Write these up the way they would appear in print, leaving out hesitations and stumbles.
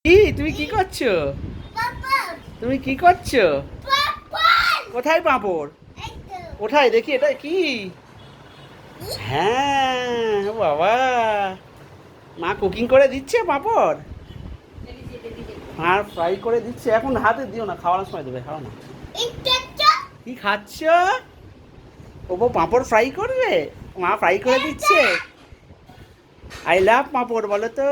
কি তুমি কি করছো? তুমি কি করছো? কোথায় পাঁপড়? কোথায় দেখি, এটা কি? হ্যাঁ বাবা, মা কুকিং করে দিচ্ছে পাঁপড় আর ফ্রাই করে দিচ্ছে। এখন হাতে দিও না, খাওয়ানোর সময় দেবে, খাও না। কি খাচ্ছ? ও পাঁপড় ফ্রাই করবে, মা ফ্রাই করে দিচ্ছে। আই লাভ পাঁপড় বলো তো।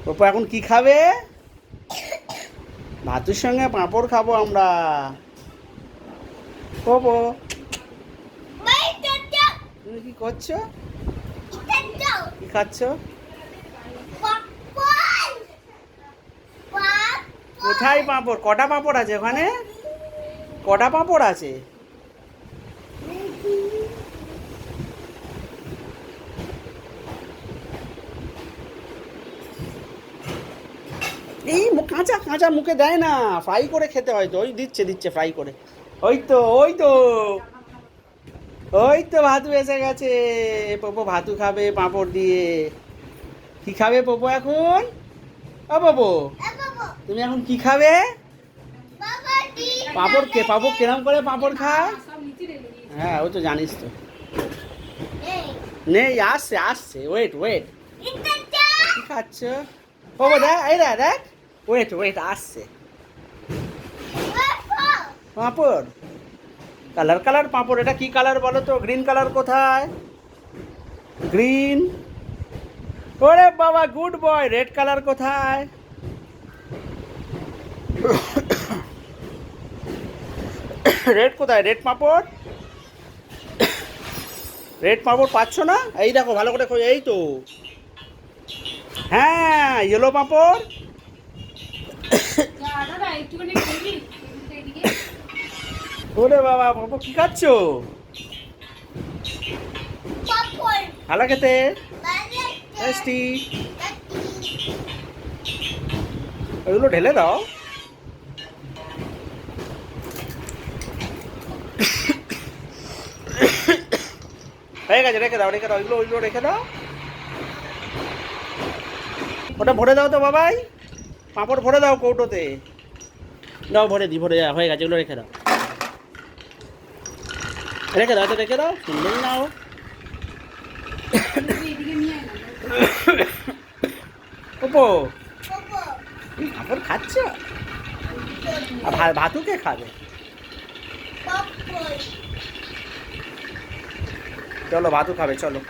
পপু এখন কি খাবে? ভাতুর সঙ্গে পাঁপড় খাবো আমরা। পপু তুমি কি করছো? কি খাচ্ছ? কোথায় পাঁপড়? কটা পাঁপড় আছে ওখানে? কটা পাঁপড় আছে? এই কাঁচা কাঁচা মুখে দেয় না, ফ্রাই করে খেতে হয় তো। ওই দিচ্ছে দিচ্ছে ফ্রাই করে। ওই তো ওই তো ওই তো ভাতু এসে গেছে। পপু ভাতু খাবে পাঁপড় দিয়ে। কি খাবে পপু এখন? ও পপু, তুমি এখন কি খাবে? পাঁপড় কে পাঁপড় কিরম করে পাঁপড় খায়? হ্যাঁ ও তো জানিস তো। নেই, আসছে আসছে, ওয়েট ওয়েট। কি খাচ্ছ? পপু দেখ, এই দেখ দেখ, ওয়েট ওয়েট, আসছে পাঁপড়। কালার কালার পাঁপড়। এটা কি কালার বলো তো? গ্রিন কালার কোথায়? গ্রিন। ওরে বাবা, গুড বয়। রেড কালার কোথায়? রেড কোথায়? রেড পাঁপড়, রেড পাঁপড় পাচ্ছ না? এই দেখো ভালো করে এই তো। হ্যাঁ, ইয়েলো পাঁপড়। ওরে বাবা, পাঁপড় কি খাচ্ছ? ভালো খেতে, টেস্টি। ওইগুলো ঢেলে দাও। হয়ে গেছে, রেখে দাও রেখে দাও, ওইগুলো ওইগুলো রেখে দাও। ওটা ভরে দাও তো বাবাই, পাঁপড় ভরে দাও কৌটোতে। দাও, ভরে দিই, ভরে হয়ে গেছে, এগুলো রেখে দাও। রেখে দাও তো, রেখে দাও, সুন্দর নাও। ওপো, পাঁপড় খাচ্ছ? ভাতু কে খাবে? চলো ভাতু খাবে, চলো।